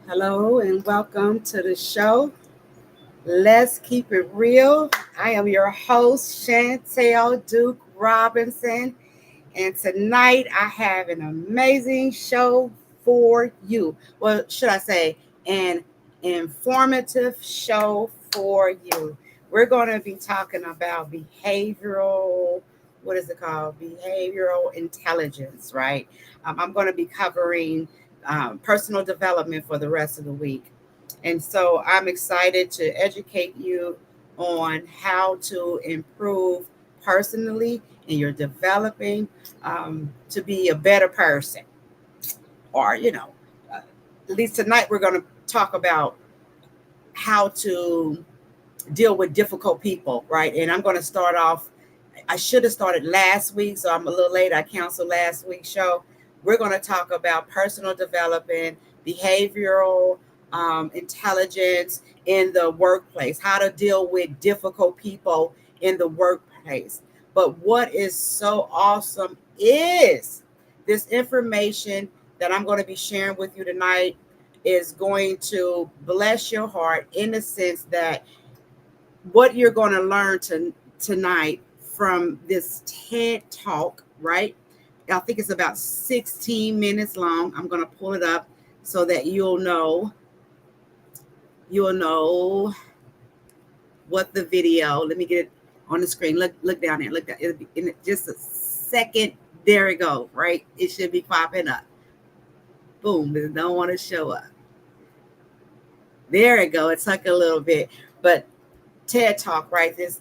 Hello and welcome to the show. Let's keep it real. I am your host, Chantel Duke Robinson, and tonight I have an amazing show for you. Well, should I say, an informative show for you. We're going to be talking about behavioral, what is it called? Behavioral intelligence, right? I'm going to be covering personal development for the rest of the week. And so I'm excited to educate you on how to improve personally and you're developing to be a better person. Or, at least tonight we're going to talk about how to deal with difficult people, right? And I'm going to start off. I should have started last week, so I'm a little late. I canceled last week's show. We're going to talk about personal development, behavioral intelligence in the workplace, how to deal with difficult people in the workplace. But what is so awesome is this information that I'm going to be sharing with you tonight is going to bless your heart in the sense that what you're going to learn tonight from this TED talk, right? I think it's about 16 minutes long. I'm going to pull it up so that you'll know what the video. Let me get it on the screen. Look down there. Look down. It'll be in just a second. There we go. Right? It should be popping up. Boom. It don't want to show up. There it go. It took a little bit, but TED talk, right? This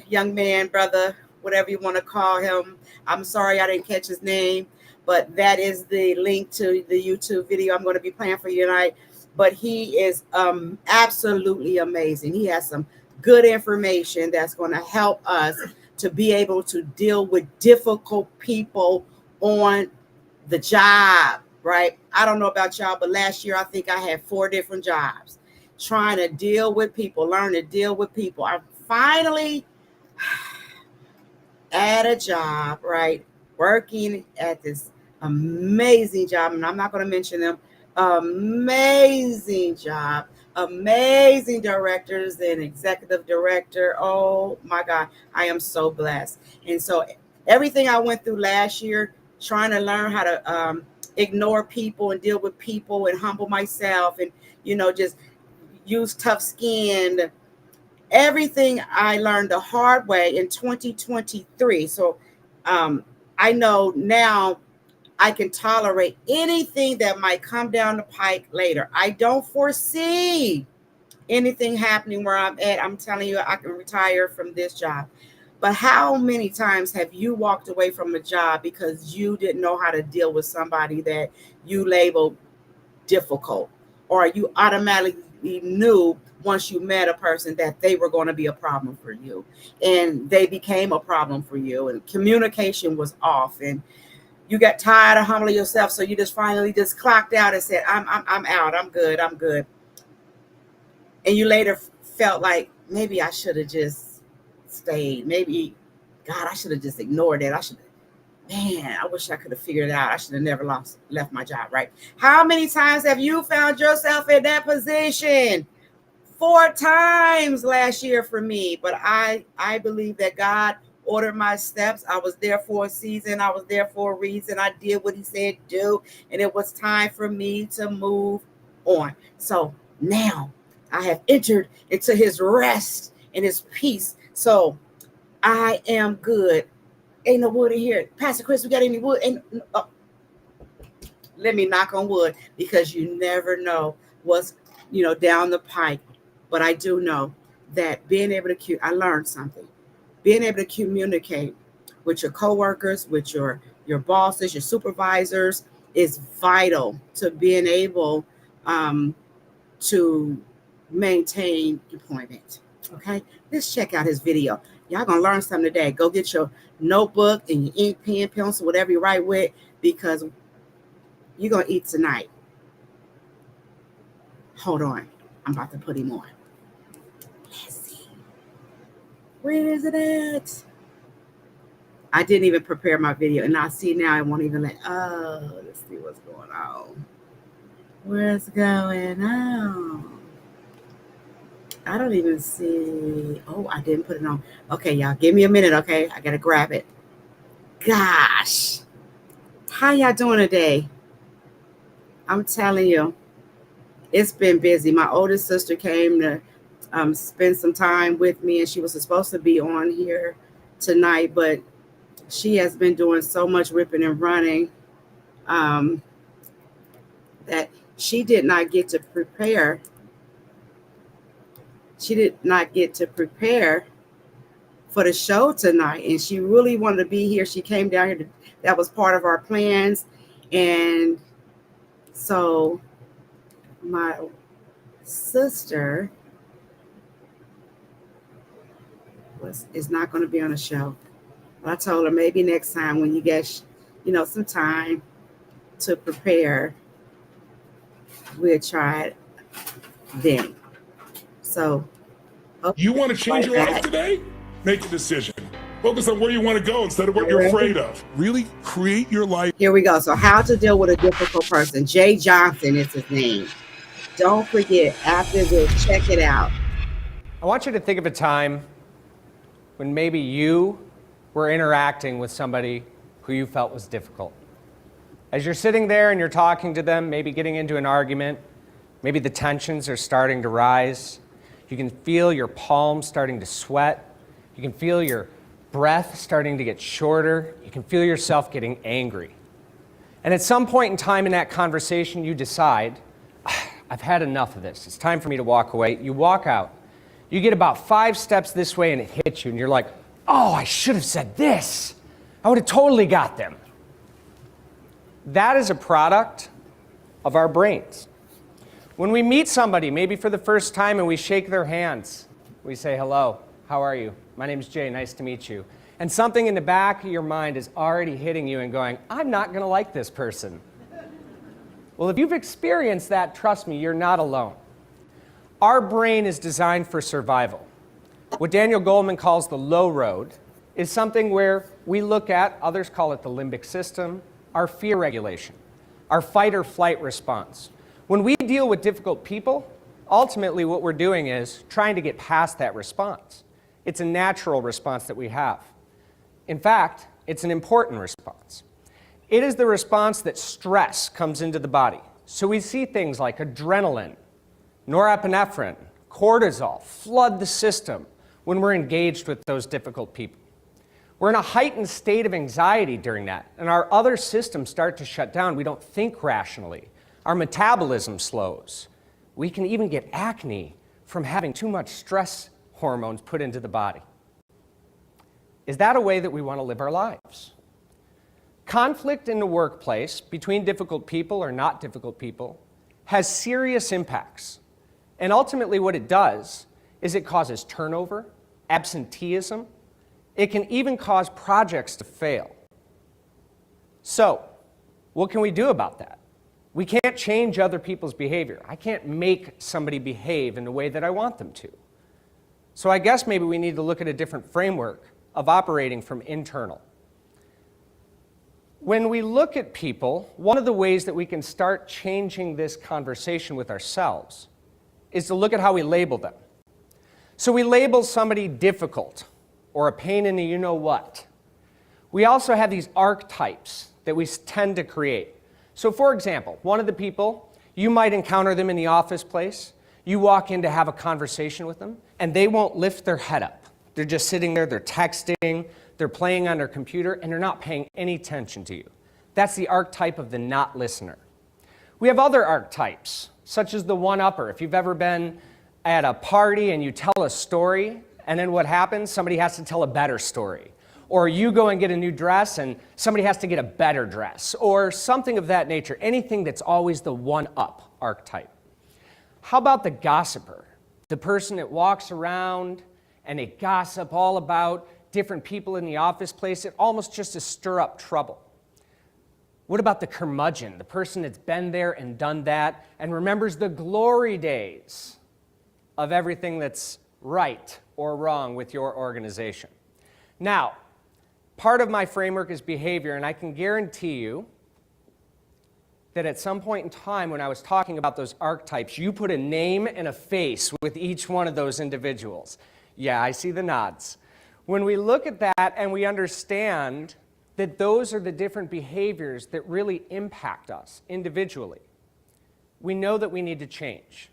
young man, brother, whatever you want to call him. I'm sorry I didn't catch his name, but that is the link to the YouTube video I'm going to be playing for you tonight. But he is absolutely amazing. He has some good information that's going to help us to be able to deal with difficult people on the job, right? I don't know about y'all, but last year I think I had 4 different jobs trying to deal with people, learn to deal with people. I finally at a job, right? Working at this amazing job, and I'm not going to mention them. Amazing job, amazing directors and executive director. Oh my God, I am so blessed. And so everything I went through last year, trying to learn how to ignore people and deal with people and humble myself, and just use tough skin, everything I learned the hard way in 2023. So um, I know now I can tolerate anything that might come down the pike later. I don't foresee anything happening where I'm at. I'm telling you, I can retire from this job. But how many times have you walked away from a job because you didn't know how to deal with somebody that you labeled difficult, or you automatically knew once you met a person that they were going to be a problem for you, and they became a problem for you, and communication was off, and you got tired of humbling yourself, so you just finally just clocked out and said, I'm out, I'm good. And you later felt like maybe I should have just stayed. Maybe, God, I should have just ignored it. Man, I wish I could have figured it out. I should have never left my job, right? How many times have you found yourself in that position? 4 times last year for me. But I believe that God ordered my steps. I was there for a season. I was there for a reason. I did what he said do. And it was time for me to move on. So now I have entered into his rest and his peace. So I am good. Ain't no wood in here. Pastor Chris, we got any wood? Let me knock on wood, because you never know what's down the pike. But I do know that being able to I learned something. Being able to communicate with your coworkers, with your bosses, your supervisors is vital to being able um, to maintain employment. Okay, let's check out his video. Y'all gonna learn something today. Go get your notebook and your ink, pen, pencil, whatever you write with, because you're gonna eat tonight. Hold on, I'm about to put him on. Let's see. Where is it at? I didn't even prepare my video, and I see now I won't even let. Oh, let's see what's going on. What's going on? I don't even see. Oh, I didn't put it on. Okay, y'all, give me a minute, okay? I gotta grab it. Gosh, how y'all doing today? I'm telling you, it's been busy. My oldest sister came to spend some time with me, and she was supposed to be on here tonight, but she has been doing so much ripping and running um, that she did not get to prepare. She did not get to prepare for the show tonight, and she really wanted to be here. She came down here. That was part of our plans, and so my sister is not going to be on the show. I told her maybe next time when you get, some time to prepare, we'll try it then. So, okay, You want to change your life today? Make a decision. Focus on where you want to go instead of what you're afraid of. Really create your life. Here we go. So, how to deal with a difficult person. Jay Johnson is his name. Don't forget, after this, check it out. I want you to think of a time when maybe you were interacting with somebody who you felt was difficult. As you're sitting there and you're talking to them, maybe getting into an argument, maybe the tensions are starting to rise. You can feel your palms starting to sweat. You can feel your breath starting to get shorter. You can feel yourself getting angry. And at some point in time in that conversation, you decide, I've had enough of this. It's time for me to walk away. You walk out. You get about 5 steps this way and it hits you and you're like, oh, I should have said this. I would have totally got them. That is a product of our brains. When we meet somebody, maybe for the first time, and we shake their hands, we say, hello, how are you? My name's Jay, nice to meet you. And something in the back of your mind is already hitting you and going, I'm not going to like this person. Well, if you've experienced that, trust me, you're not alone. Our brain is designed for survival. What Daniel Goleman calls the low road is something where we look at, others call it the limbic system, our fear regulation, our fight or flight response. When we deal with difficult people, ultimately what we're doing is trying to get past that response. It's a natural response that we have. In fact, it's an important response. It is the response that stress comes into the body. So we see things like adrenaline, norepinephrine, cortisol flood the system when we're engaged with those difficult people. We're in a heightened state of anxiety during that, and our other systems start to shut down. We don't think rationally. Our metabolism slows. We can even get acne from having too much stress hormones put into the body. Is that a way that we want to live our lives? Conflict in the workplace between difficult people or not difficult people has serious impacts. And ultimately what it does is it causes turnover, absenteeism. It can even cause projects to fail. So, what can we do about that? We can't change other people's behavior. I can't make somebody behave in the way that I want them to. So I guess maybe we need to look at a different framework of operating from internal. When we look at people, one of the ways that we can start changing this conversation with ourselves is to look at how we label them. So we label somebody difficult or a pain in the you-know-what. We also have these archetypes that we tend to create. So for example, one of the people, you might encounter them in the office place. You walk in to have a conversation with them, and they won't lift their head up. They're just sitting there, they're texting, they're playing on their computer, and they're not paying any attention to you. That's the archetype of the not listener. We have other archetypes, such as the one-upper. If you've ever been at a party and you tell a story, and then what happens? Somebody has to tell a better story. Or you go and get a new dress and somebody has to get a better dress, or something of that nature. Anything that's always the one-up archetype. How about the gossiper? The person that walks around and they gossip all about different people in the office place, it almost just to stir up trouble. What about the curmudgeon? The person that's been there and done that and remembers the glory days of everything that's right or wrong with your organization. Now, part of my framework is behavior, and I can guarantee you that at some point in time when I was talking about those archetypes, you put a name and a face with each one of those individuals. Yeah, I see the nods. When we look at that and we understand that those are the different behaviors that really impact us individually, we know that we need to change.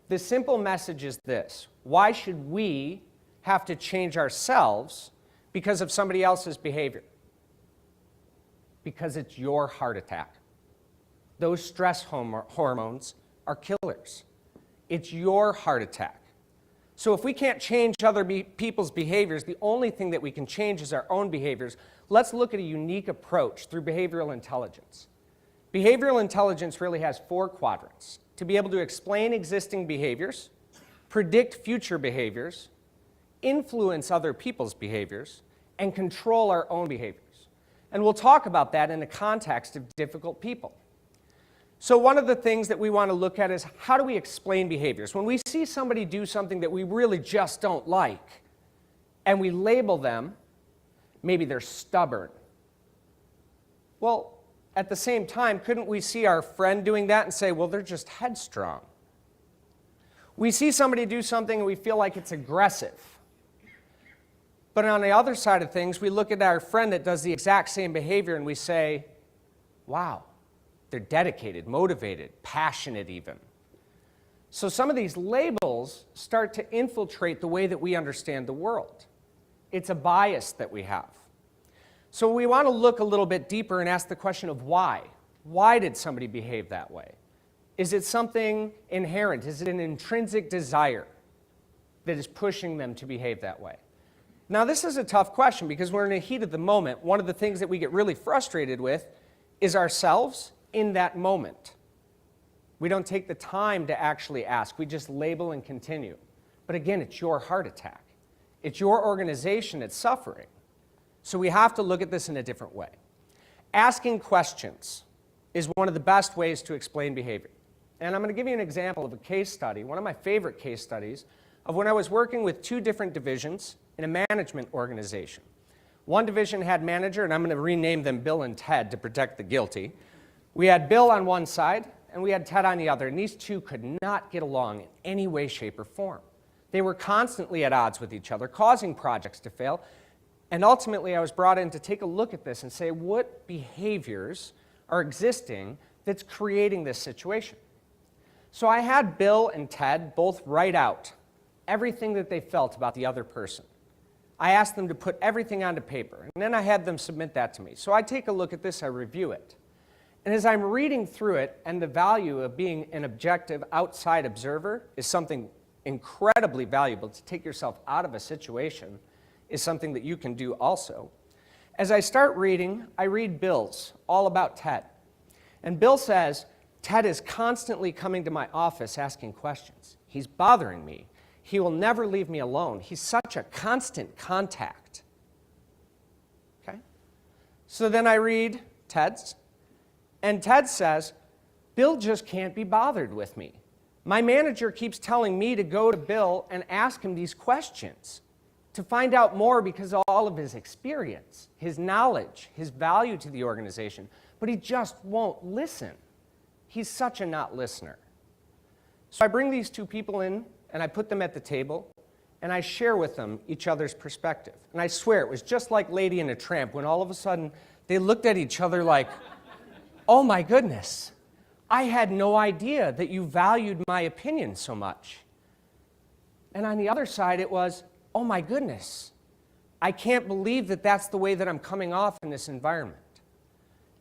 The simple message is this: why should we have to change ourselves because of somebody else's behavior? Because it's your heart attack. Those stress hormones are killers. It's your heart attack. So if we can't change other people's behaviors, the only thing that we can change is our own behaviors. Let's look at a unique approach through behavioral intelligence. Behavioral intelligence really has 4 quadrants: to be able to explain existing behaviors, predict future behaviors, influence other people's behaviors, and control our own behaviors. And we'll talk about that in the context of difficult people. So one of the things that we want to look at is, how do we explain behaviors? When we see somebody do something that we really just don't like, and we label them, maybe they're stubborn. Well, at the same time, couldn't we see our friend doing that and say, well, they're just headstrong? We see somebody do something and we feel like it's aggressive. But on the other side of things, we look at our friend that does the exact same behavior and we say, wow, they're dedicated, motivated, passionate even. So some of these labels start to infiltrate the way that we understand the world. It's a bias that we have. So we want to look a little bit deeper and ask the question of why. Why did somebody behave that way? Is it something inherent? Is it an intrinsic desire that is pushing them to behave that way? Now, this is a tough question because we're in the heat of the moment. One of the things that we get really frustrated with is ourselves in that moment. We don't take the time to actually ask. We just label and continue. But again, it's your heart attack. It's your organization that's suffering. So we have to look at this in a different way. Asking questions is one of the best ways to explain behavior. And I'm going to give you an example of a case study, one of my favorite case studies, of when I was working with 2 different divisions in a management organization. One division had manager, and I'm going to rename them Bill and Ted to protect the guilty. We had Bill on one side, and we had Ted on the other, and these 2 could not get along in any way, shape, or form. They were constantly at odds with each other, causing projects to fail, and ultimately I was brought in to take a look at this and say, what behaviors are existing that's creating this situation? So I had Bill and Ted both write out everything that they felt about the other person. I asked them to put everything onto paper, and then I had them submit that to me. So I take a look at this, I review it. And as I'm reading through it, and the value of being an objective outside observer is something incredibly valuable. To take yourself out of a situation is something that you can do also. As I start reading, I read Bill's, all about Ted. And Bill says, Ted is constantly coming to my office asking questions. He's bothering me. He will never leave me alone. He's such a constant contact. Okay? So then I read Ted's, and Ted says, Bill just can't be bothered with me. My manager keeps telling me to go to Bill and ask him these questions to find out more because of all of his experience, his knowledge, his value to the organization, but he just won't listen. He's such a not listener. So I bring these 2 people in, and I put them at the table, and I share with them each other's perspective. And I swear, it was just like Lady and a Tramp, when all of a sudden they looked at each other like, oh my goodness, I had no idea that you valued my opinion so much. And on the other side, it was, oh my goodness, I can't believe that that's the way that I'm coming off in this environment.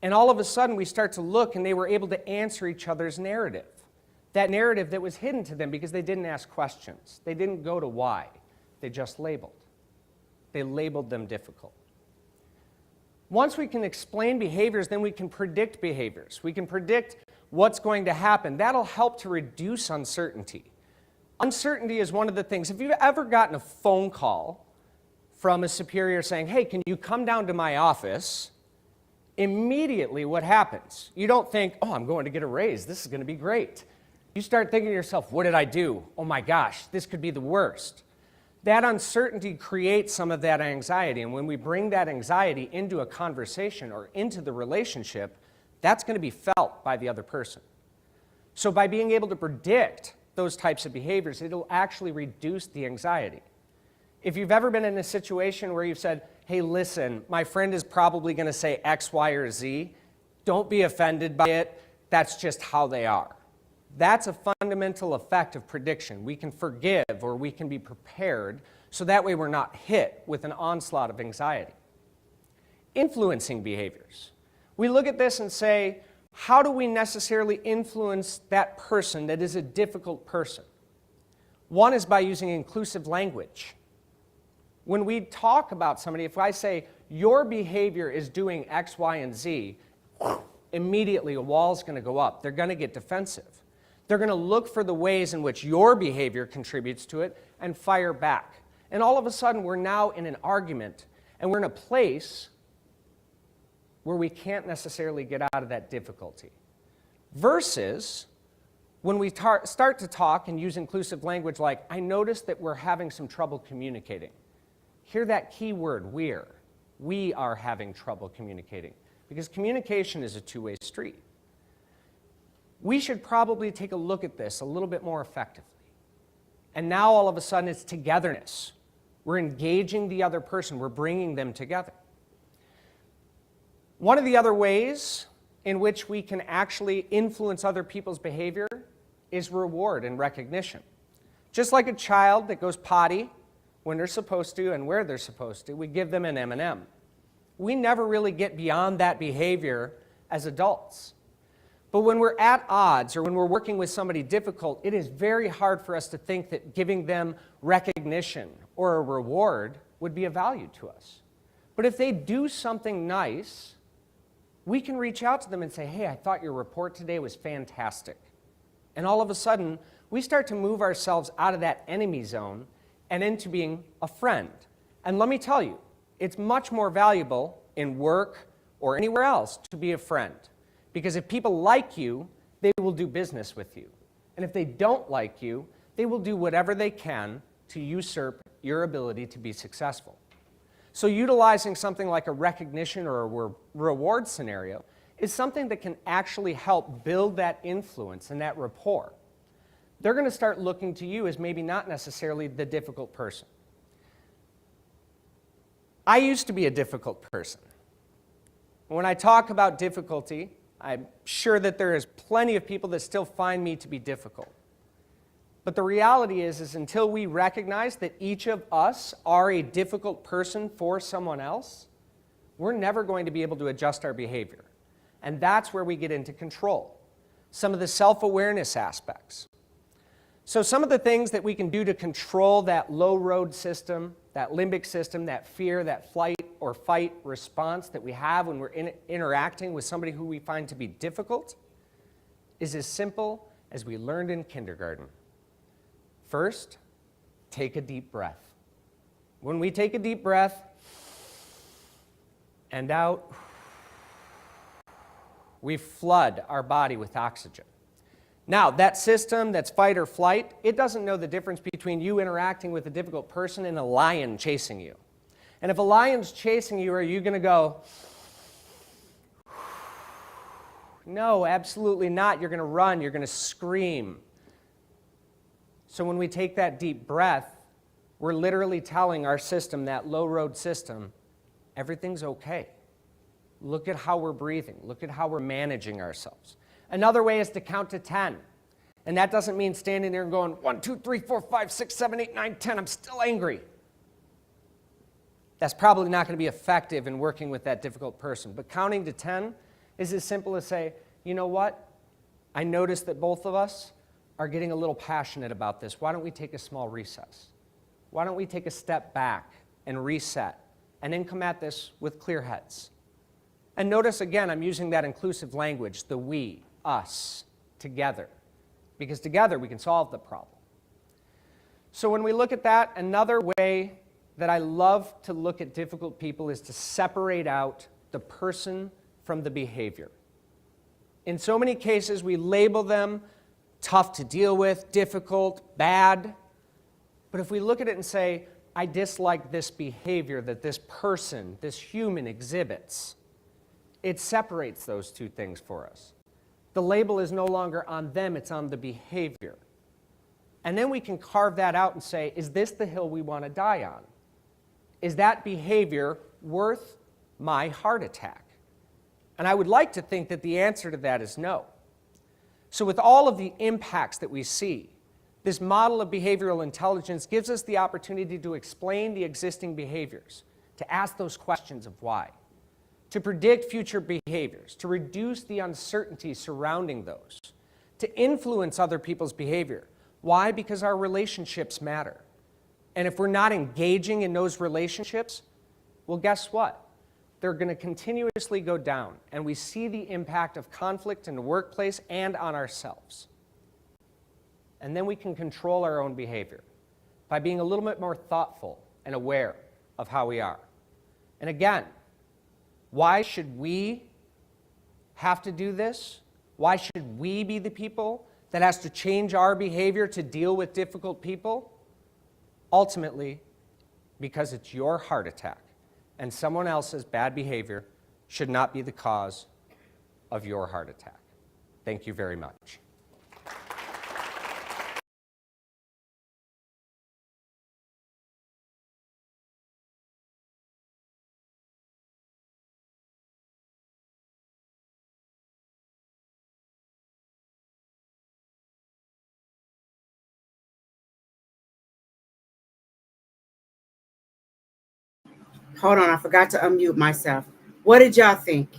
And all of a sudden, we start to look, and they were able to answer each other's narrative. That narrative that was hidden to them because they didn't ask questions. They didn't go to why. They just labeled. They labeled them difficult. Once we can explain behaviors, then we can predict behaviors. We can predict what's going to happen. That'll help to reduce uncertainty. Uncertainty is one of the things. If you've ever gotten a phone call from a superior saying, hey, can you come down to my office? Immediately what happens? You don't think, oh, I'm going to get a raise. This is going to be great. You start thinking to yourself, what did I do? Oh my gosh, this could be the worst. That uncertainty creates some of that anxiety. And when we bring that anxiety into a conversation or into the relationship, that's going to be felt by the other person. So by being able to predict those types of behaviors, it'll actually reduce the anxiety. If you've ever been in a situation where you've said, hey, listen, my friend is probably going to say X, Y, or Z, don't be offended by it, that's just how they are. That's a fundamental effect of prediction. We can forgive or we can be prepared so that way we're not hit with an onslaught of anxiety. Influencing behaviors. We look at this and say, how do we necessarily influence that person that is a difficult person? One is by using inclusive language. When we talk about somebody, if I say, your behavior is doing X, Y, and Z, immediately a wall's going to go up. They're going to get defensive. They're going to look for the ways in which your behavior contributes to it and fire back. And all of a sudden, we're now in an argument, and we're in a place where we can't necessarily get out of that difficulty. Versus when we start to talk and use inclusive language like, I noticed that we're having some trouble communicating. Hear that key word, we're. We are having trouble communicating. Because communication is a two-way street. We should probably take a look at this a little bit more effectively. And now all of a sudden it's togetherness. We're engaging the other person. We're bringing them together. One of the other ways in which we can actually influence other people's behavior is reward and recognition. Just like a child that goes potty when they're supposed to and where they're supposed to, we give them an M&M. We never really get beyond that behavior as adults. But when we're at odds or when we're working with somebody difficult, it is very hard for us to think that giving them recognition or a reward would be of value to us. But if they do something nice, we can reach out to them and say, hey, I thought your report today was fantastic. And all of a sudden, we start to move ourselves out of that enemy zone and into being a friend. And let me tell you, it's much more valuable in work or anywhere else to be a friend. Because if people like you, they will do business with you. And if they don't like you, they will do whatever they can to usurp your ability to be successful. So utilizing something like a recognition or a reward scenario is something that can actually help build that influence and that rapport. They're going to start looking to you as maybe not necessarily the difficult person. I used to be a difficult person. When I talk about difficulty, I'm sure that there is plenty of people that still find me to be difficult. But the reality is until we recognize that each of us are a difficult person for someone else, we're never going to be able to adjust our behavior. And that's where we get into control. Some of the self-awareness aspects. So some of the things that we can do to control that low road system, that limbic system, that fear, that flight or fight response that we have when we're interacting with somebody who we find to be difficult is as simple as we learned in kindergarten. First, take a deep breath. When we take a deep breath and out, we flood our body with oxygen. Now, that system that's fight or flight, it doesn't know the difference between you interacting with a difficult person and a lion chasing you. And if a lion's chasing you, are you going to go, no, absolutely not. You're going to run. You're going to scream. So when we take that deep breath, we're literally telling our system, that low road system, everything's okay. Look at how we're breathing. Look at how we're managing ourselves. Another way is to count to 10. And that doesn't mean standing there and going, 1, 2, 3, 4, 5, 6, 7, 8, 9, 10. I'm still angry. That's probably not going to be effective in working with that difficult person. But counting to 10 is as simple as say, you know what? I noticed that both of us are getting a little passionate about this. Why don't we take a small recess? Why don't we take a step back and reset and then come at this with clear heads? And notice again, I'm using that inclusive language, the we, us, together. Because together we can solve the problem. So when we look at that, another way that I love to look at difficult people is to separate out the person from the behavior. In so many cases, we label them tough to deal with, difficult, bad. But if we look at it and say, I dislike this behavior that this person, this human exhibits, it separates those two things for us. The label is no longer on them, it's on the behavior. And then we can carve that out and say, is this the hill we want to die on? Is that behavior worth my heart attack? And I would like to think that the answer to that is no. So with all of the impacts that we see, this model of behavioral intelligence gives us the opportunity to explain the existing behaviors, to ask those questions of why, to predict future behaviors, to reduce the uncertainty surrounding those, to influence other people's behavior. Why? Because our relationships matter. And if we're not engaging in those relationships, well, guess what? They're going to continuously go down, and we see the impact of conflict in the workplace and on ourselves. And then we can control our own behavior by being a little bit more thoughtful and aware of how we are. And again, why should we have to do this? Why should we be the people that has to change our behavior to deal with difficult people? Ultimately, because it's your heart attack, and someone else's bad behavior should not be the cause of your heart attack. Thank you very much. Hold on, I forgot to unmute myself. What did y'all think?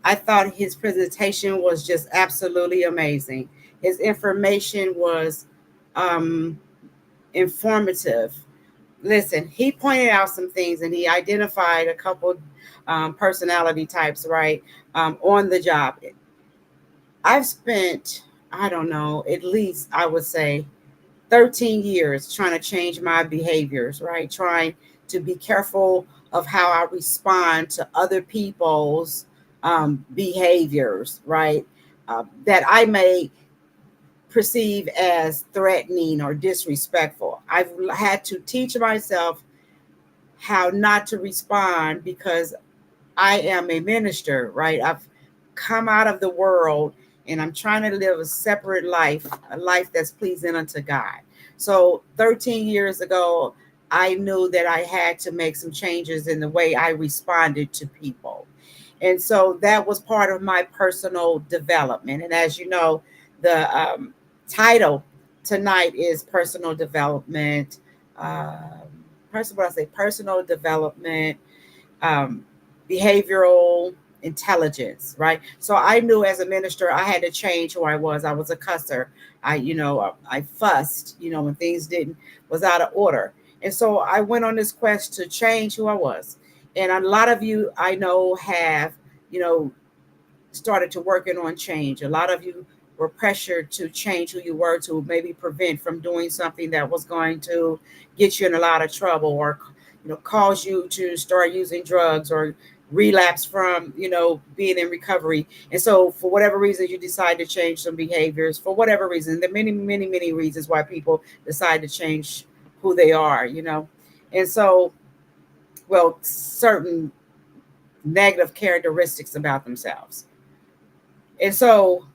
I thought his presentation was just absolutely amazing. His information was informative. Listen, he pointed out some things and he identified a couple personality types, right, on the job. I've spent, I don't know, at least I would say 13 years trying to change my behaviors, right? Trying to be careful of how I respond to other people's behaviors, right? That I may perceive as threatening or disrespectful. I've had to teach myself how not to respond because I am a minister, right? I've come out of the world and I'm trying to live a separate life, a life that's pleasing unto God. So 13 years ago, I knew that I had to make some changes in the way I responded to people. And so that was part of my personal development. And as you know, the title tonight is personal development, personal development, behavioral intelligence, right? So I knew as a minister, I had to change who I was. I was a cusser. I fussed, when things was out of order. And so I went on this quest to change who I was. And a lot of you I know have, started to working on change. A lot of you were pressured to change who you were to maybe prevent from doing something that was going to get you in a lot of trouble or, cause you to start using drugs or relapse from, being in recovery. And so for whatever reason, you decide to change some behaviors for whatever reason. There are many, many, many reasons why people decide to change who they are, and so, certain negative characteristics about themselves. And so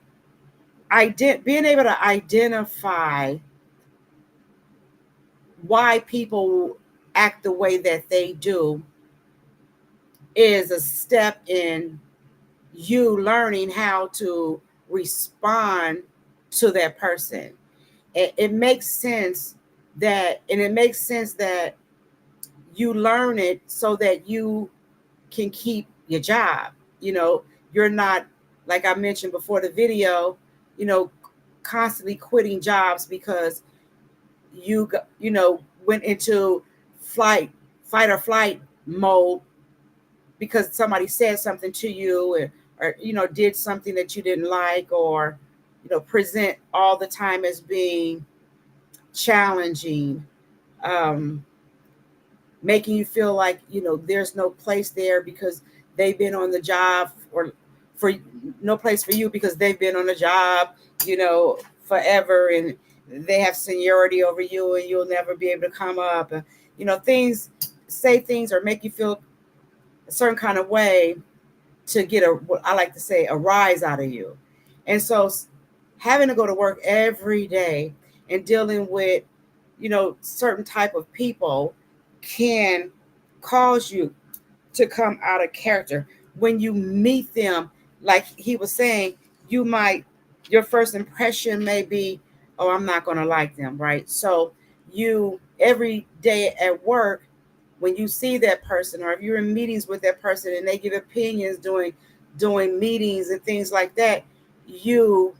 being able to identify why people act the way that they do is a step in you learning how to respond to that person. It makes sense that you learn it so that you can keep your job. You're not, like I mentioned before the video, constantly quitting jobs because you went into fight or flight mode because somebody said something to you or did something that you didn't like, or present all the time as being challenging, making you feel like there's no place there because they've been on the job, or for no place for you because they've been on the job forever and they have seniority over you and you'll never be able to come up, say things or make you feel a certain kind of way to get what I like to say, a rise out of you. And so having to go to work every day and dealing with, certain type of people can cause you to come out of character. When you meet them, like he was saying, your first impression may be, oh, I'm not going to like them, right? So you, every day at work, when you see that person, or if you're in meetings with that person and they give opinions doing meetings and things like that, you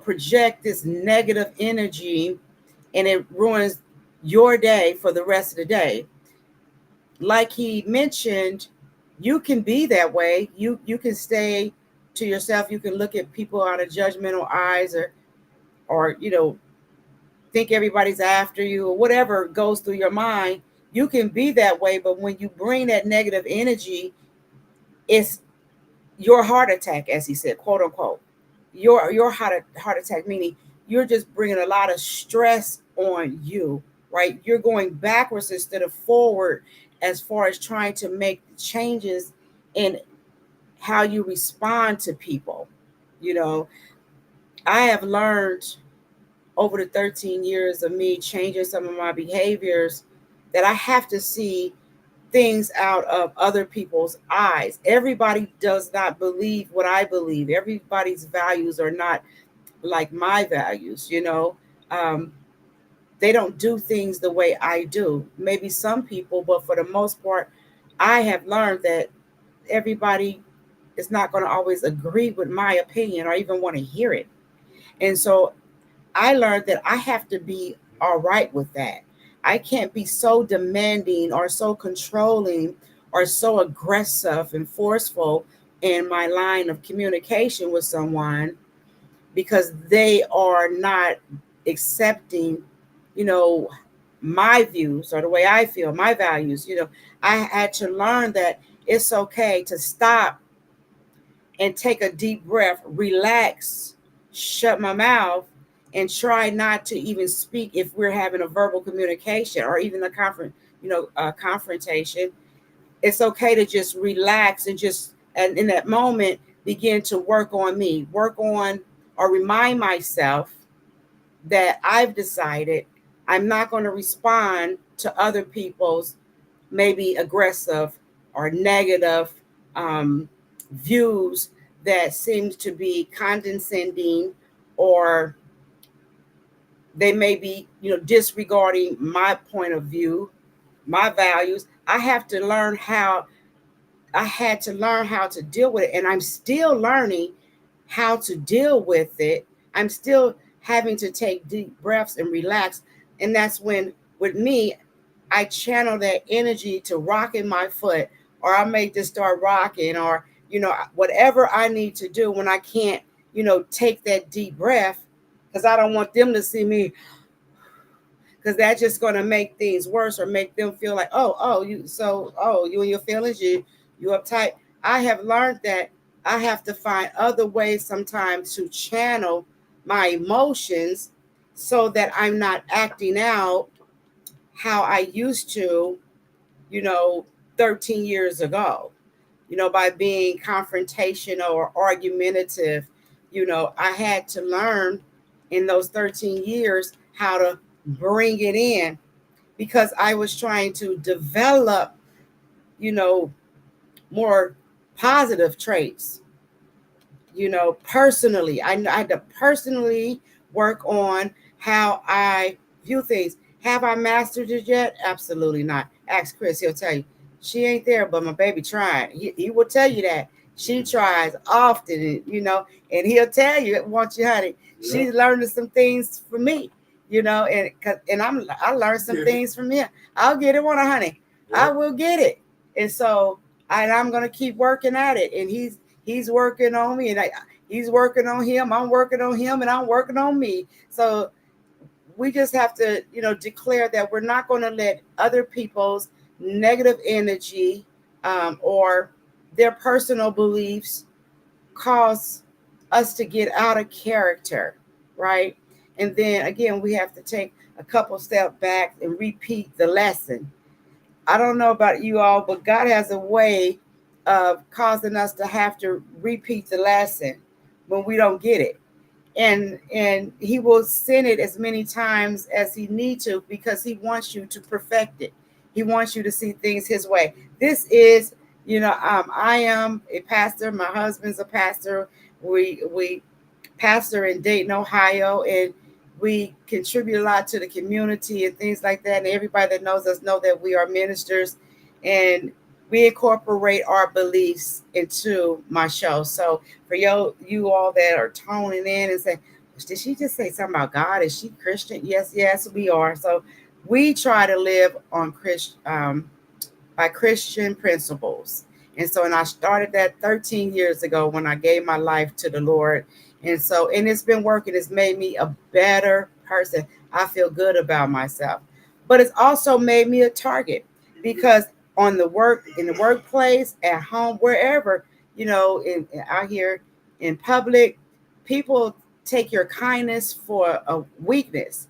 project this negative energy, and it ruins your day for the rest of the day. Like he mentioned, you can be that way. You can stay to yourself. You can look at people out of judgmental eyes, or think everybody's after you, or whatever goes through your mind. You can be that way, but when you bring that negative energy, it's your heart attack, as he said, quote unquote. Your heart attack, meaning you're just bringing a lot of stress on you, right? You're going backwards instead of forward as far as trying to make changes in how you respond to people. I have learned over the 13 years of me changing some of my behaviors that I have to see things out of other people's eyes. Everybody does not believe what I believe. Everybody's values are not like my values. They don't do things the way I do. Maybe some people, but for the most part, I have learned that everybody is not going to always agree with my opinion or even want to hear it. And so I learned that I have to be all right with that. I can't be so demanding or so controlling or so aggressive and forceful in my line of communication with someone because they are not accepting, my views or the way I feel, my values. I had to learn that it's okay to stop and take a deep breath, relax, shut my mouth, and try not to even speak if we're having a verbal communication or even a confrontation. It's okay to just relax and in that moment begin to work on me, work on or remind myself that I've decided I'm not going to respond to other people's maybe aggressive or negative views that seems to be condescending, or they may be, disregarding my point of view, my values. I had to learn how to deal with it. And I'm still learning how to deal with it. I'm still having to take deep breaths and relax. And that's when, with me, I channel that energy to rocking my foot, or I may just start rocking, or, whatever I need to do when I can't, take that deep breath, because I don't want them to see me, because that's just going to make things worse or make them feel like, you and your feelings, you uptight. I have learned that I have to find other ways sometimes to channel my emotions so that I'm not acting out how I used to, 13 years ago, by being confrontational or argumentative. I had to learn in those 13 years how to bring it in, because I was trying to develop, more positive traits, personally. I had to personally work on how I view things. Have I mastered it yet? Absolutely not. Ask Chris, he'll tell you. She ain't there, but my baby trying. He will tell you that. She tries often, and he'll tell you, want you, honey. Yeah. She's learning some things from me, and I learned some things from him. I'll get it, want to, honey. Yeah. I will get it. And so I'm going to keep working at it. And he's working on me, and he's working on him. I'm working on him, and I'm working on me. So we just have to, declare that we're not going to let other people's negative energy or their personal beliefs cause us to get out of character, right? And then again, we have to take a couple steps back and repeat the lesson. I don't know about you all, but God has a way of causing us to have to repeat the lesson when we don't get it. And he will send it as many times as he needs to, because he wants you to perfect it. He wants you to see things his way. This is, I am a pastor. My husband's a pastor. We pastor in Dayton, Ohio, and we contribute a lot to the community and things like that. And everybody that knows us know that we are ministers, and we incorporate our beliefs into my show. So for you all that are toning in and saying, did she just say something about God? Is she Christian? Yes, we are. So we try to live on by Christian principles. And so, and I started that 13 years ago when I gave my life to the Lord. And so, and it's been working. It's made me a better person. I feel good about myself. But it's also made me a target, because in the workplace, at home, wherever, out here in public, people take your kindness for a weakness,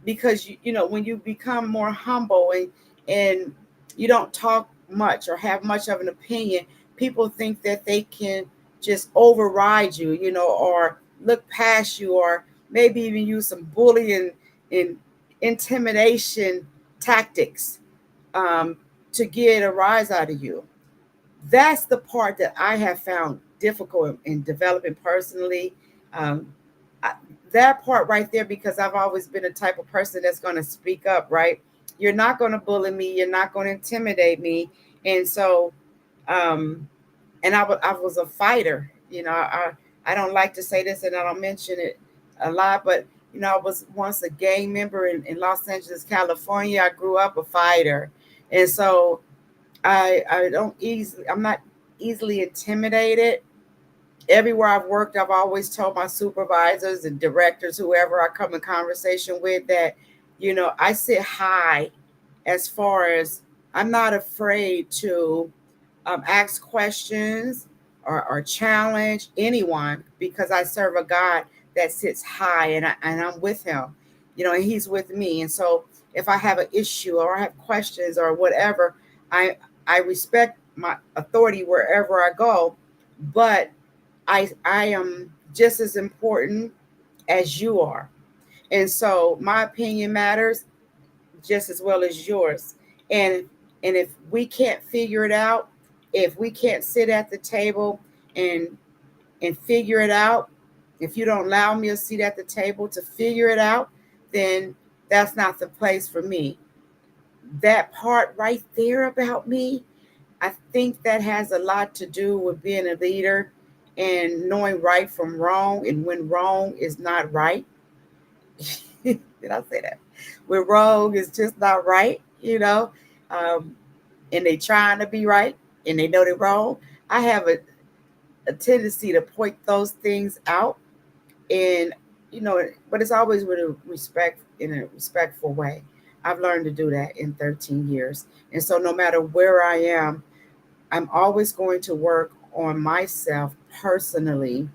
because when you become more humble and you don't talk much or have much of an opinion, people think that they can just override you, or look past you, or maybe even use some bullying and intimidation tactics to get a rise out of you. That's the part that I have found difficult in developing personally. Um, that part right there, because I've always been a type of person that's going to speak up, right? You're not going to bully me. You're not going to intimidate me. And so, and I was a fighter. I don't like to say this and I don't mention it a lot, but, I was once a gang member in Los Angeles, California. I grew up a fighter. And so I'm not easily intimidated. Everywhere I've worked, I've always told my supervisors and directors, whoever I come in conversation with, that, I sit high, as far as I'm not afraid to ask questions or challenge anyone, because I serve a God that sits high, and I'm with him, and he's with me. And so if I have an issue or I have questions or whatever, I respect my authority wherever I go, but I am just as important as you are. And so my opinion matters just as well as yours. And if we can't figure it out, if we can't sit at the table and figure it out, if you don't allow me a seat at the table to figure it out, then that's not the place for me. That part right there about me, I think that has a lot to do with being a leader and knowing right from wrong, and when wrong is not right. Did I say that? When wrong is just not right, um, and they trying to be right and they know they're wrong. I have a tendency to point those things out, and but it's always with a respect, in a respectful way. I've learned to do that in 13 years. And so no matter where I am, I'm always going to work on myself personally,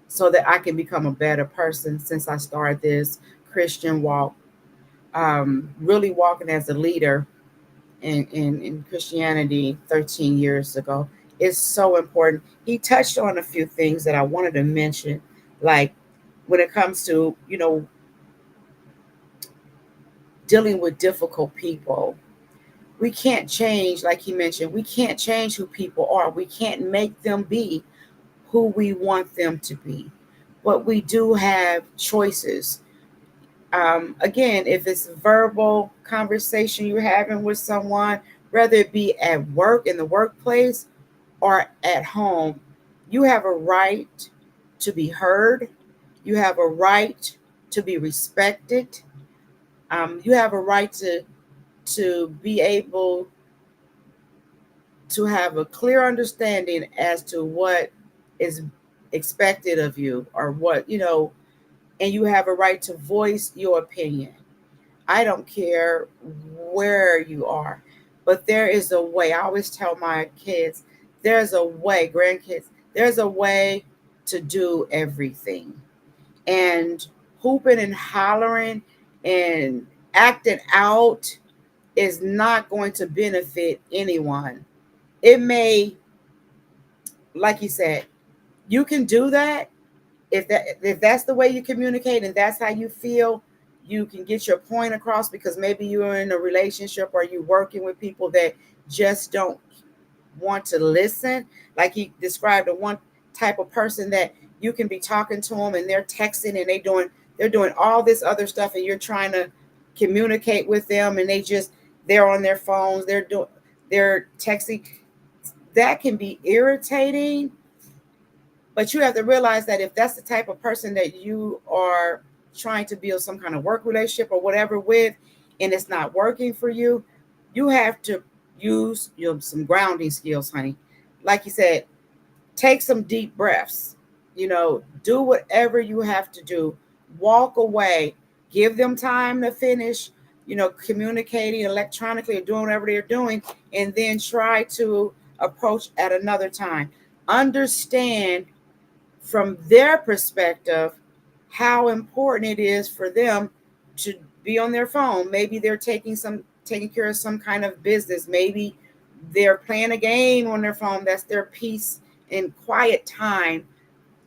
so that I can become a better person. Since I started this Christian walk, really walking as a leader in Christianity 13 years ago, is so important. He touched on a few things that I wanted to mention, like when it comes to, dealing with difficult people. We can't change, like he mentioned, we can't change who people are. We can't make them be who we want them to be. But we do have choices. Again, if it's verbal conversation you're having with someone, whether it be at work, in the workplace, or at home, you have a right to be heard. You have a right to be respected. You have a right to be able to have a clear understanding as to what is expected of you, or what, and you have a right to voice your opinion. I don't care where you are, but there is a way. I always tell my kids, there's a way, grandkids, there's a way to do everything. And hooping and hollering and acting out is not going to benefit anyone. It may, like you said, you can do that if that's the way you communicate and that's how you feel. You can get your point across because maybe you're in a relationship or you're working with people that just don't want to listen. Like he described, the one type of person that you can be talking to them and they're texting and they're doing all this other stuff and you're trying to communicate with them and they're on their phones, they're texting. That can be irritating, but you have to realize that if that's the type of person that you are trying to build some kind of work relationship or whatever with, and it's not working for you, you have to use some grounding skills, honey. Like you said, take some deep breaths, do whatever you have to do, walk away, give them time to finish, communicating electronically or doing whatever they're doing, and then try to approach at another time. Understand from their perspective how important it is for them to be on their phone. Maybe they're taking care of some kind of business. Maybe they're playing a game on their phone. That's their peace and quiet time.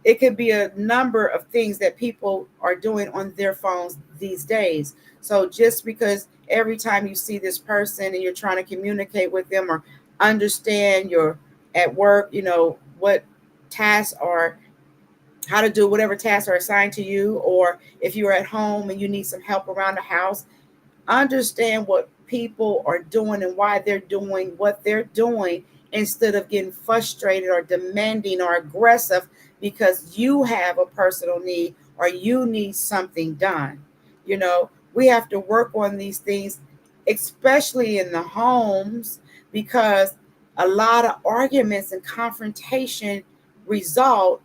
It could be a number of things that people are doing on their phones these days. So just because every time you see this person and you're trying to communicate with them or understand you're at work, what tasks are, how to do whatever tasks are assigned to you, or if you're at home and you need some help around the house, understand what people are doing and why they're doing what they're doing instead of getting frustrated or demanding or aggressive because you have a personal need or you need something done. We have to work on these things, especially in the homes, because a lot of arguments and confrontation result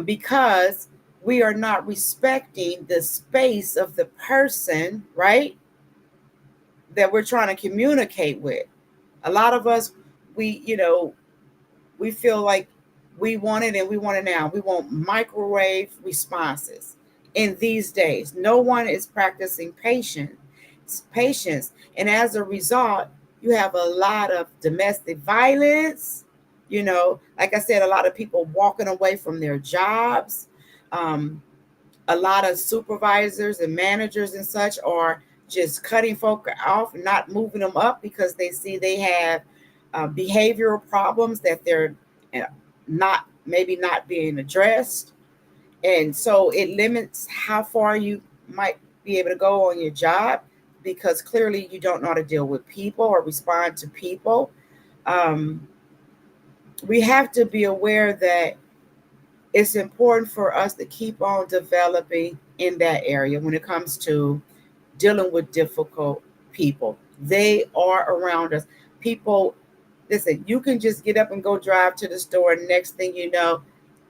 because we are not respecting the space of the person, right, that we're trying to communicate with. A lot of us, we feel like we want it and we want it now. We want microwave responses. In these days, no one is practicing patience. And as a result, you have a lot of domestic violence. Like I said, a lot of people walking away from their jobs. A lot of supervisors and managers and such are just cutting folk off and not moving them up because they see they have behavioral problems that they're not being addressed. And so it limits how far you might be able to go on your job because clearly you don't know how to deal with people or respond to people. We have to be aware that it's important for us to keep on developing in that area when it comes to dealing with difficult people. They are around us. People, listen, you can just get up and go drive to the store, and next thing you know,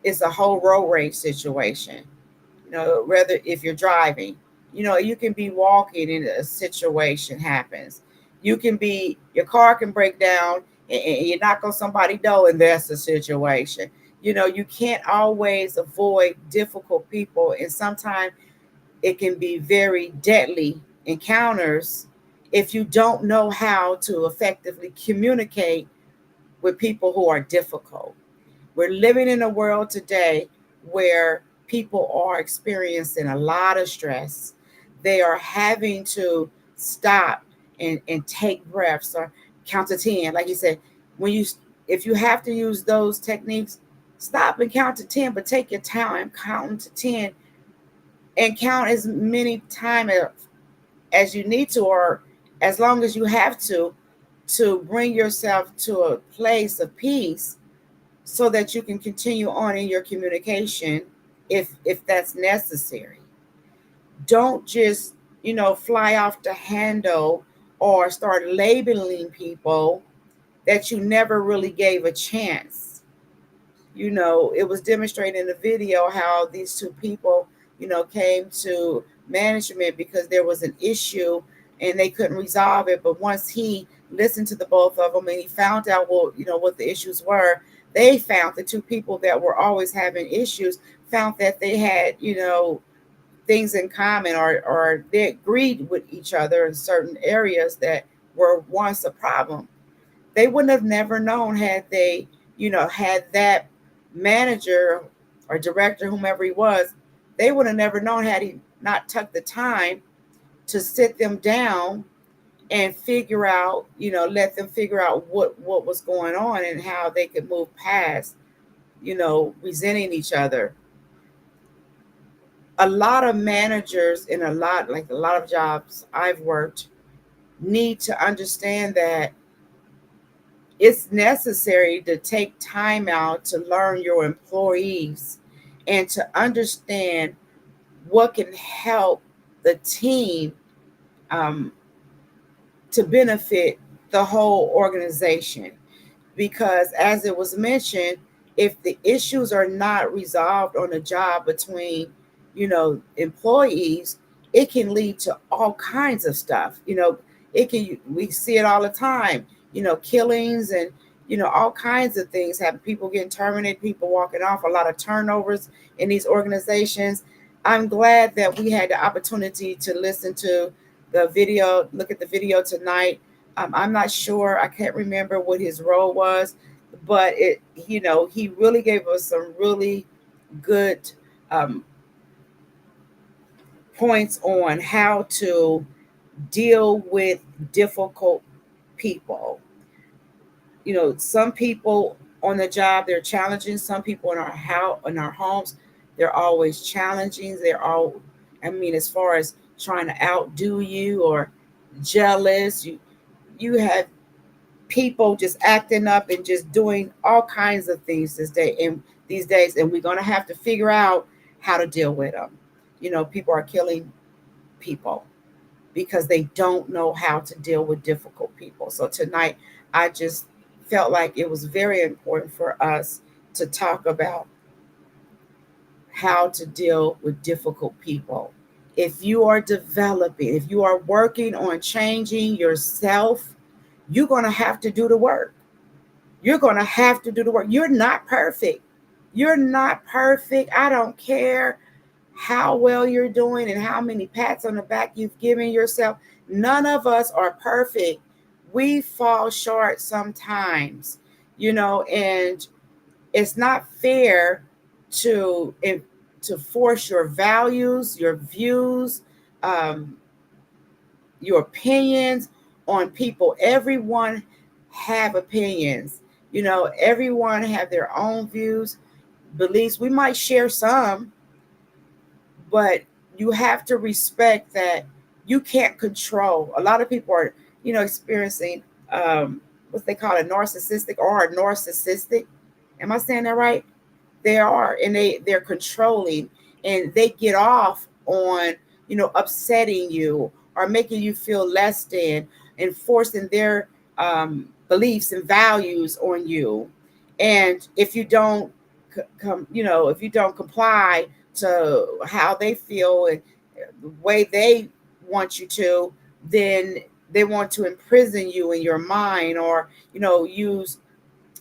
it's a whole road rage situation. Rather if you're driving, you can be walking and a situation happens. Your car can break down and you knock on somebody's door and that's the situation. You can't always avoid difficult people, and sometimes it can be very deadly encounters if you don't know how to effectively communicate with people who are difficult. We're living in a world today where people are experiencing a lot of stress. They are having to stop and take breaths or count to 10. Like you said, if you have to use those techniques, stop and count to 10, but take your time counting to 10 and count as many times as you need to, or as long as you have to bring yourself to a place of peace so that you can continue on in your communication if that's necessary. Don't just, fly off the handle or start labeling people that you never really gave a chance. It was demonstrated in the video how these two people, came to management because there was an issue and they couldn't resolve it. But once he listened to the both of them and he found out what the issues were, they found the two people that were always having issues found that they had, things in common, or they agreed with each other in certain areas that were once a problem. They wouldn't have never known had they, had that manager or director, whomever he was, they would have never known had he not took the time to sit them down and figure out, let them figure out what was going on and how they could move past, resenting each other. A lot of managers in a lot of jobs I've worked need to understand that it's necessary to take time out to learn your employees and to understand what can help the team, to benefit the whole organization. Because as it was mentioned, if the issues are not resolved on the job between, employees, it can lead to all kinds of stuff. We see it all the time, killings and, all kinds of things happen. People getting terminated, people walking off, a lot of turnovers in these organizations. I'm glad that we had the opportunity to listen to the video, look at the video tonight. I'm not sure, I can't remember what his role was, but he really gave us some really good points on how to deal with difficult people. Some people on the job, they're challenging. Some people in in our homes, they're always challenging. As far as trying to outdo you or jealous, you have people just acting up and just doing all kinds of things these days, and we're going to have to figure out how to deal with them. People are killing people because they don't know how to deal with difficult people. So tonight, I just felt like it was very important for us to talk about how to deal with difficult people. If you are developing, if you are working on changing yourself, you're going to have to do the work. You're going to have to do the work. You're not perfect. You're not perfect. I don't care how well you're doing and how many pats on the back you've given yourself. None of us are perfect. We fall short sometimes, and it's not fair to force your values, your views, your opinions on people. Everyone have opinions. Everyone have their own views, beliefs. We might share some, but you have to respect that you can't control. A lot of people are, experiencing what they call a narcissistic or a narcissistic. Am I saying that right? They are, and they're controlling, and they get off on, upsetting you or making you feel less than, and forcing their beliefs and values on you. And if you don't if you don't comply to how they feel and the way they want you to, then they want to imprison you in your mind, or use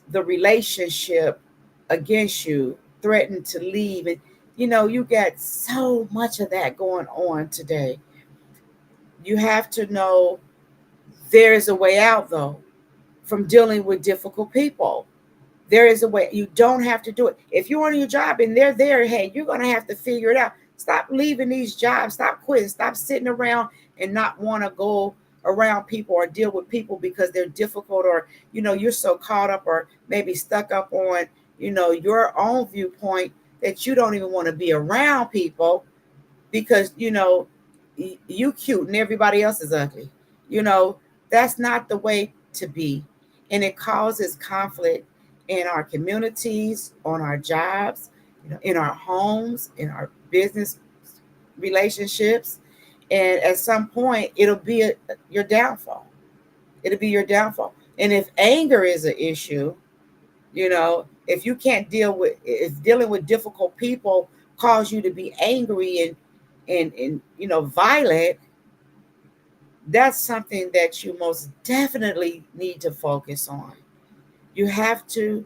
the relationship against you, threaten to leave. And you get so much of that going on today. You have to know there is a way out, though, from dealing with difficult people. There is a way. You don't have to do it. If you're on your job and they're there, hey, you're going to have to figure it out. Stop leaving these jobs. Stop quitting. Stop sitting around and not want to go around people or deal with people because they're difficult, or, you're so caught up or maybe stuck up on, your own viewpoint that you don't even want to be around people because, you cute and everybody else is ugly. That's not the way to be. And it causes conflict in our communities, on our jobs, in our homes, in our business relationships. And at some point, it'll be your downfall. It'll be your downfall. And if anger is an issue, if you can't if dealing with difficult people cause you to be angry and violent, that's something that you most definitely need to focus on. You have to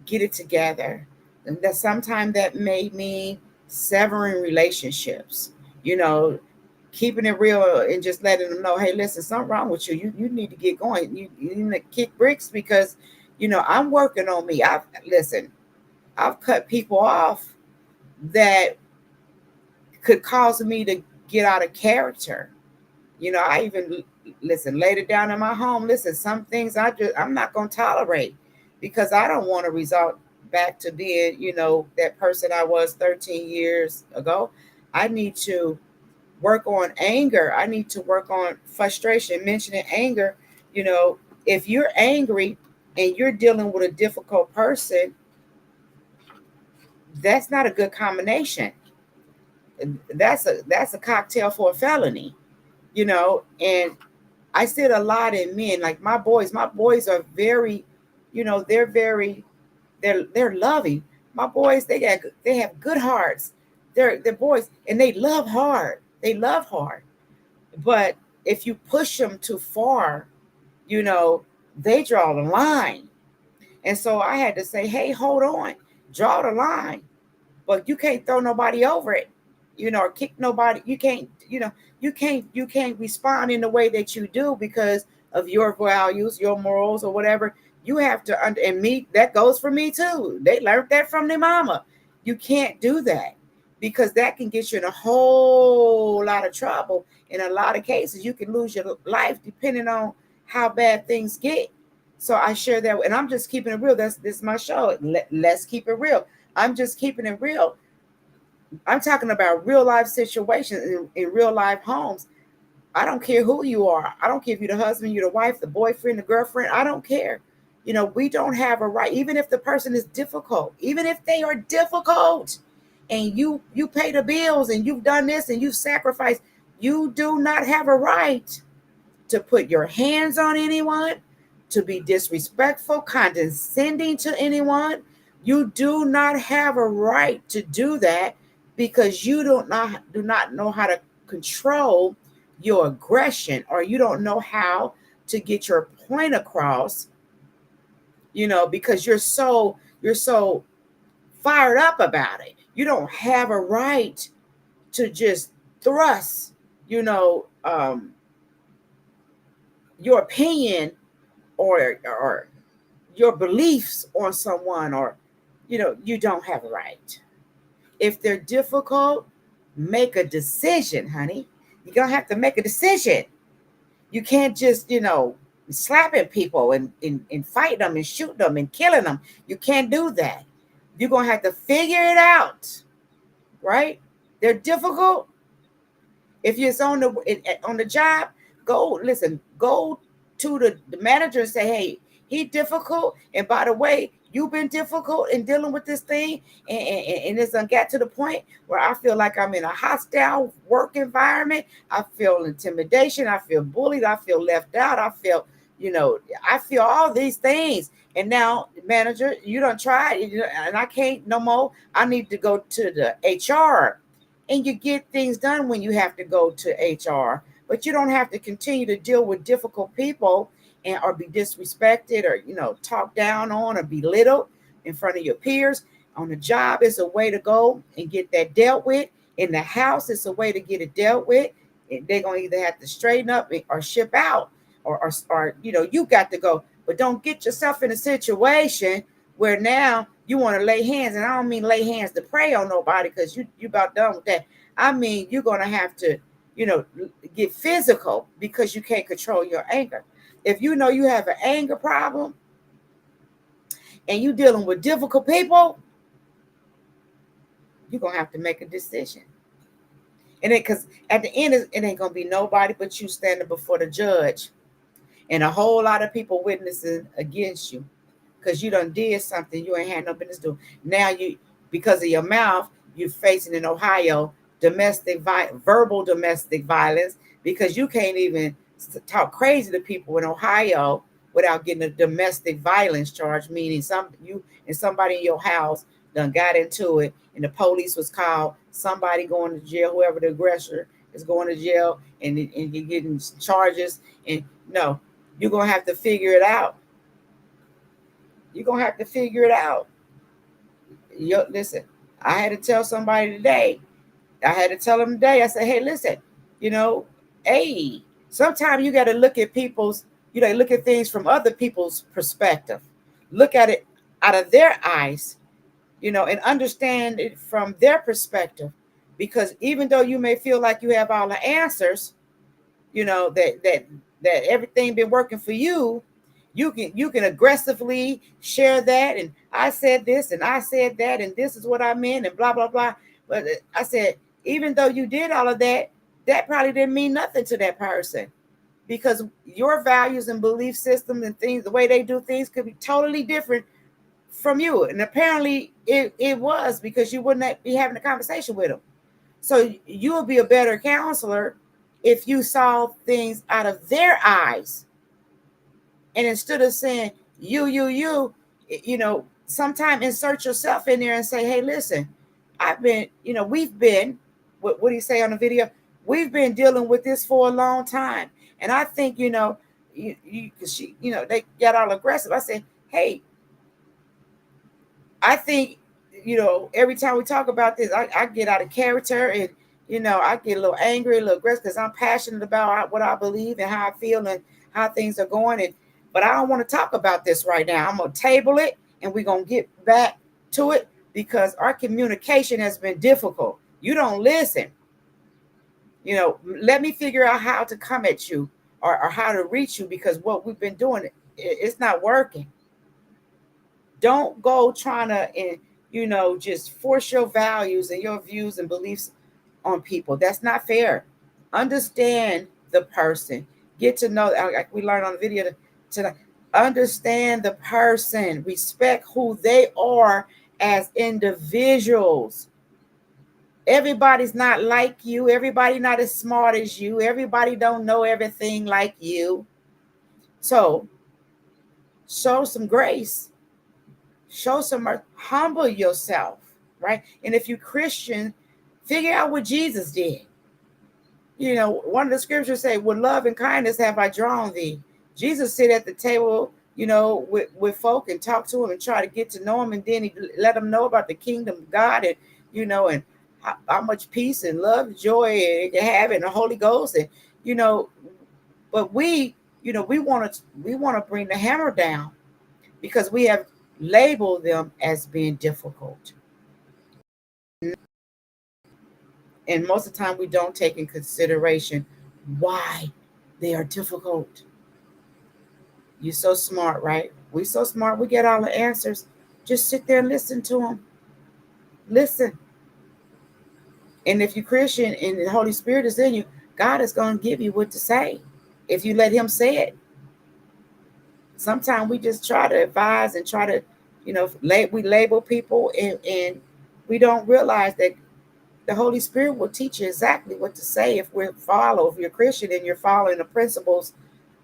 get it together. And that sometimes that may mean severing relationships. you know, keeping it real and just letting them know, hey, listen, something wrong with you. You need to get going. You need to kick bricks because, I'm working on me. I've cut people off that could cause me to get out of character. I even laid it down in my home. Listen, some things I'm not gonna tolerate because I don't want to result back to being, that person I was 13 years ago. I need to work on anger. I need to work on frustration. Mentioning anger, if you're angry and you're dealing with a difficult person, that's not a good combination. That's a cocktail for a felony, and I see it a lot in men. Like my boys are very, they're loving. My boys, they have good hearts. They're boys and they love hard. They love hard. But if you push them too far, they draw the line. And so I had to say, hey, hold on, draw the line. But you can't throw nobody over it, or kick nobody. You can't, you can't respond in the way that you do because of your values, your morals, or whatever. You have to and me, that goes for me too. They learned that from their mama. You can't do that because that can get you in a whole lot of trouble. In a lot of cases, you can lose your life depending on how bad things get. So I share that, and I'm just keeping it real. This is my show. Let's keep it real. I'm just keeping it real. I'm talking about real life situations in real life homes. I don't care who you are. I don't care if you're the husband, you're the wife, the boyfriend, the girlfriend. I don't care. We don't have a right, even if the person is difficult, even if they are difficult and you pay the bills and you've done this and you've sacrificed, you do not have a right to put your hands on anyone, to be disrespectful, condescending to anyone. You do not have a right to do that because you do not know how to control your aggression, or you don't know how to get your point across, because you're so fired up about it. You don't have a right to just thrust, your opinion or your beliefs on someone, or you don't have a right. If they're difficult, make a decision, honey. You're gonna have to make a decision. You can't just slapping people and fighting them and shooting them and killing them. You can't do that. You're gonna have to figure it out, right? They're difficult. If you're on the job, go to the manager and say, hey, he's difficult. And by the way, you've been difficult in dealing with this thing. And it's got to the point where I feel like I'm in a hostile work environment. I feel intimidation. I feel bullied. I feel left out. I feel all these things. And now, manager, you done tried, and I can't no more. I need to go to the HR. And you get things done when you have to go to HR. But you don't have to continue to deal with difficult people or be disrespected or, talked down on or belittled in front of your peers. On the job, it's a way to go and get that dealt with. In the house, it's a way to get it dealt with. They're going to either have to straighten up or ship out or you got to go. But don't get yourself in a situation where now you want to lay hands. And I don't mean lay hands to pray on nobody because you about done with that. I mean, you're going to have to, get physical because you can't control your anger. If you know you have an anger problem and you're dealing with difficult people, you're going to have to make a decision. And because at the end, it ain't going to be nobody but you standing before the judge and a whole lot of people witnessing against you because you done did something you ain't had no business doing. Now because of your mouth, you're facing in Ohio verbal domestic violence because you can't even talk crazy to people in Ohio without getting a domestic violence charge, meaning somebody in your house done got into it and the police was called, somebody going to jail, whoever the aggressor is going to jail, and you're getting charges. And no, you're going to have to figure it out. You're going to have to figure it out. Listen, I had to tell somebody today, I had to tell them today, I said, hey, listen, hey, sometimes you got to look at look at things from other people's perspective. Look at it out of their eyes, and understand it from their perspective. Because even though you may feel like you have all the answers, that everything been working for you, you can aggressively share that, and I said this and I said that and this is what I meant and blah blah blah. But I said, even though you did all of that, that probably didn't mean nothing to that person, because your values and belief systems and things, the way they do things, could be totally different from you. And apparently it was, because you wouldn't be having a conversation with them. So you will be a better counselor if you saw things out of their eyes. And instead of saying sometime insert yourself in there and say, hey, listen, we've been, what do you say on the video? We've been dealing with this for a long time. And I think, they got all aggressive. I said, hey, I think, every time we talk about this, I get out of character, and, I get a little angry, a little aggressive, because I'm passionate about what I believe and how I feel and how things are going. But I don't want to talk about this right now. I'm going to table it, and we're going to get back to it, because our communication has been difficult. You don't listen. Let me figure out how to come at you or how to reach you, because what we've been doing, it's not working. Don't go trying to, just force your values and your views and beliefs on people. That's not fair. Understand the person. Get to know, like we learned on the video tonight. Understand the person. Respect who they are as individuals. Everybody's not like you. Everybody not as smart as you. Everybody don't know everything like you. So show some grace. Show some mercy. Humble yourself, right? And if you're Christian, figure out what Jesus did. One of the scriptures say, with love and kindness have I drawn thee. Jesus sit at the table, with folk and talk to them and try to get to know them. And then he let them know about the kingdom of God, and, and how much peace and love, joy it can have in the Holy Ghost. And, but we want to bring the hammer down, because we have labeled them as being difficult. And most of the time we don't take in consideration why they are difficult. You're so smart, right? We're so smart. We get all the answers. Just sit there and listen to them. Listen. And if you're Christian and the Holy Spirit is in you, God is going to give you what to say if you let him say it. Sometimes we just try to advise and try to, we label people, and we don't realize that the Holy Spirit will teach you exactly what to say if you're Christian and you're following the principles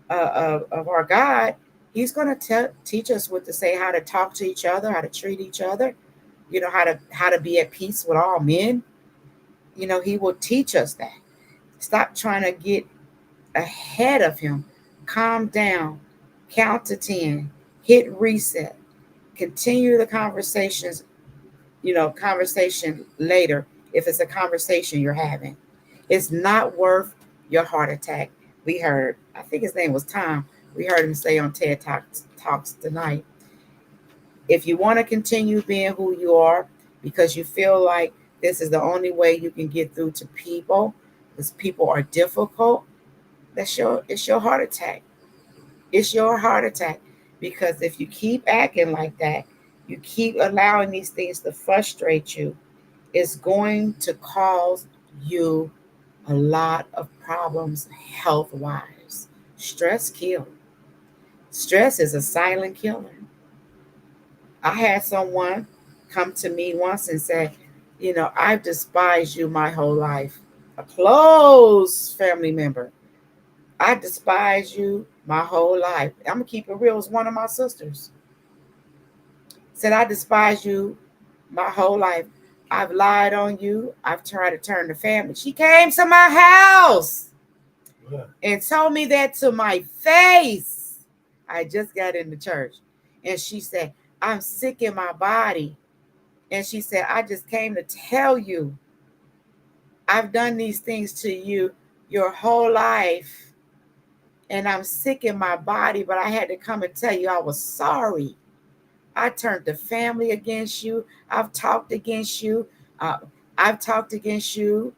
of our God. He's going to teach us what to say, how to talk to each other, how to treat each other, how to be at peace with all men. He will teach us that. Stop trying to get ahead of him. Calm down. Count to 10. Hit reset. Continue the conversations, conversation later, if it's a conversation you're having. It's not worth your heart attack. We heard, I think his name was Tom, we heard him say on TED Talks tonight, if you want to continue being who you are because you feel like this is the only way you can get through to people, because people are difficult, it's your heart attack. It's your heart attack. Because if you keep acting like that, you keep allowing these things to frustrate you, it's going to cause you a lot of problems health-wise. Stress kills. Stress is a silent killer. I had someone come to me once and say, I've despised you my whole life. A close family member. I despise you my whole life. I'm going to keep it real. It was one of my sisters. Said, I despise you my whole life. I've lied on you. I've tried to turn the family. She came to my house and told me that to my face. I just got into church. And she said, I'm sick in my body. And she said, I just came to tell you I've done these things to you your whole life, and I'm sick in my body, but I had to come and tell you I was sorry. I turned the family against you. I've talked against you. Uh, I've talked against you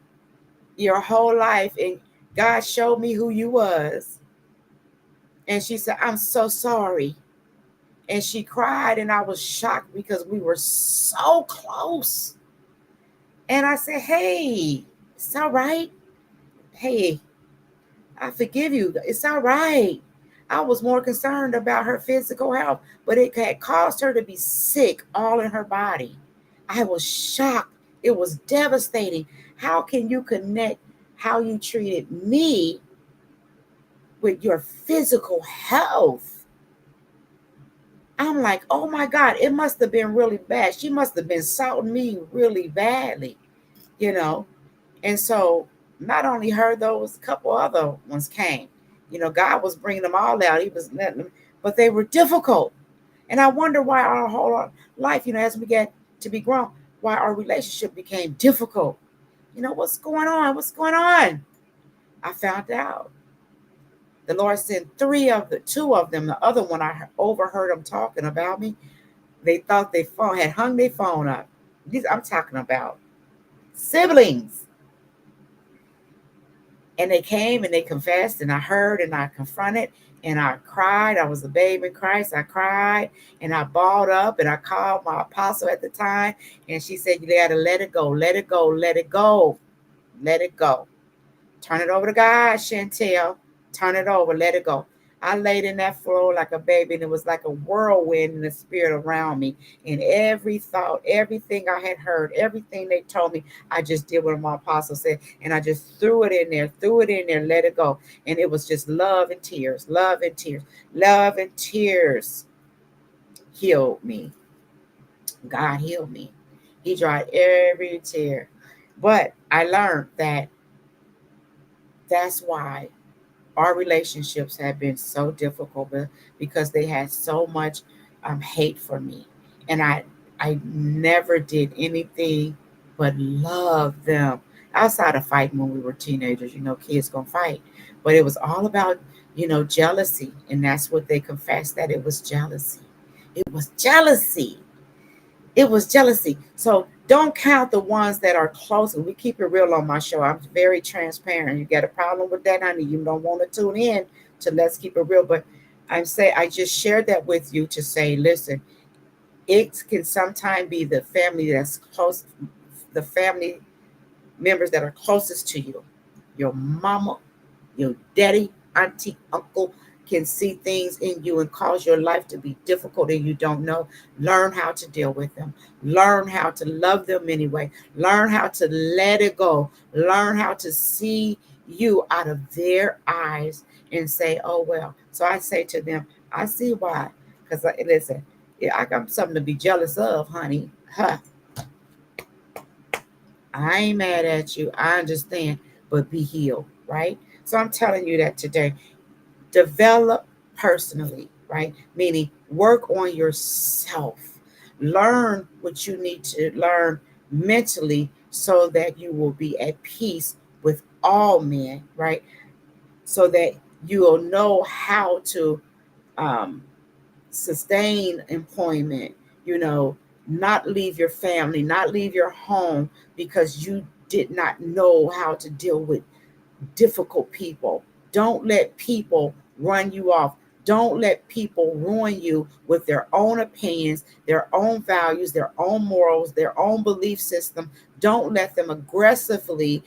your whole life, and God showed me who you was. And she said, I'm so sorry. And she cried, and I was shocked because we were so close. And I said, hey, it's all right. Hey, I forgive you. It's all right. I was more concerned about her physical health, but it had caused her to be sick all in her body. I was shocked. It was devastating. How can you connect how you treated me with your physical health? I'm like, oh my God, it must have been really bad. She must have been salting me really badly, you know. And so not only her, those couple other ones came. God was bringing them all out. He was letting them, but they were difficult. And I wonder why our whole life, as we get to be grown, why our relationship became difficult. What's going on? What's going on? I found out. The Lord sent two of them. The other one, I overheard them talking about me. They thought they had hung their phone up. I'm talking about siblings. And they came and they confessed, and I heard and I confronted and I cried. I was a babe in Christ. I cried and I balled up, and I called my apostle at the time, and she said, you got to let it go, let it go, let it go, let it go. Turn it over to God, Chantel. Turn it over, let it go. I laid in that floor like a baby, and it was like a whirlwind in the spirit around me. And every thought, everything I had heard, everything they told me, I just did what my apostle said. And I just threw it in there, let it go. And it was just love and tears, love and tears, love and tears. Healed me. God healed me. He dried every tear. But I learned that's why our relationships have been so difficult, because they had so much hate for me. And I never did anything but love them. Outside of fighting when we were teenagers, kids gonna fight. But it was all about, jealousy. And that's what they confessed, that it was jealousy. It was jealousy. It was jealousy. So don't count the ones that are close. We keep it real on my show. I'm very transparent. You got a problem with that, honey? You don't want to tune in to Let's Keep It Real. But I just shared that with you to say, listen, it can sometimes be the family that's close, the family members that are closest to you. Your mama, your daddy, auntie, uncle, can see things in you and cause your life to be difficult and you don't know. Learn how to deal with them. Learn how to love them anyway. Learn how to let it go. Learn how to see you out of their eyes and say, oh, well. So I say to them, I see why. Because listen, I got something to be jealous of, honey. Huh. I ain't mad at you. I understand, but be healed, right? So I'm telling you that today. Develop personally, right? Meaning work on yourself. Learn what you need to learn mentally so that you will be at peace with all men, right? So that you will know how to sustain employment, not leave your family, not leave your home because you did not know how to deal with difficult people. Don't let people run you off. Don't let people ruin you with their own opinions, their own values, their own morals, their own belief system. Don't let them aggressively,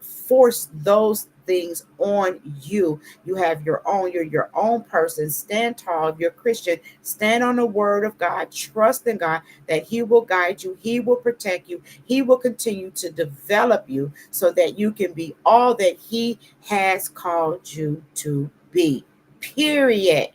force those things on you. You have your own, you're your own person. Stand tall. If you're Christian, stand on the word of God. Trust in God that he will guide you. He will protect you. He will continue to develop you so that you can be all that he has called you to be. Period.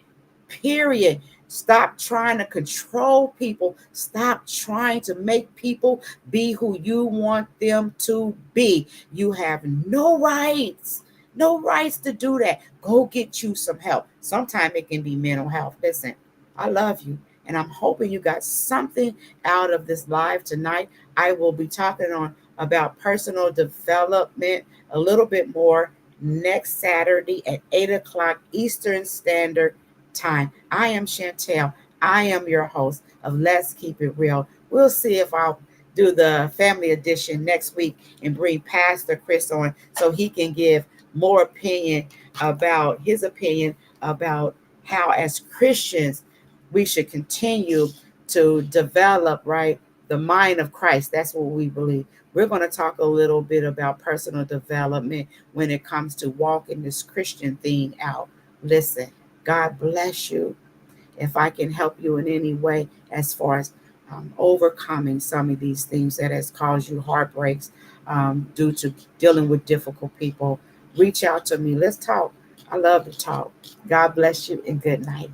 Period. Stop trying to control people. Stop trying to make people be who you want them to be. You have no rights to do that. Go get you some help. Sometimes it can be mental health. Listen, I love you, and I'm hoping you got something out of this live tonight. I will be talking on about personal development a little bit more next Saturday at 8 o'clock Eastern Standard Time. I am Chantel. I am your host of Let's Keep It Real. We'll see if I'll do the family edition next week and bring Pastor Chris on so he can give more opinion about his opinion about how as Christians we should continue to develop, right, the mind of Christ. That's what we believe. We're going to talk a little bit about personal development when it comes to walking this Christian thing out. Listen, God bless you. If I can help you in any way as far as overcoming some of these things that has caused you heartbreaks due to dealing with difficult people, reach out to me. Let's talk. I love to talk. God bless you and good night.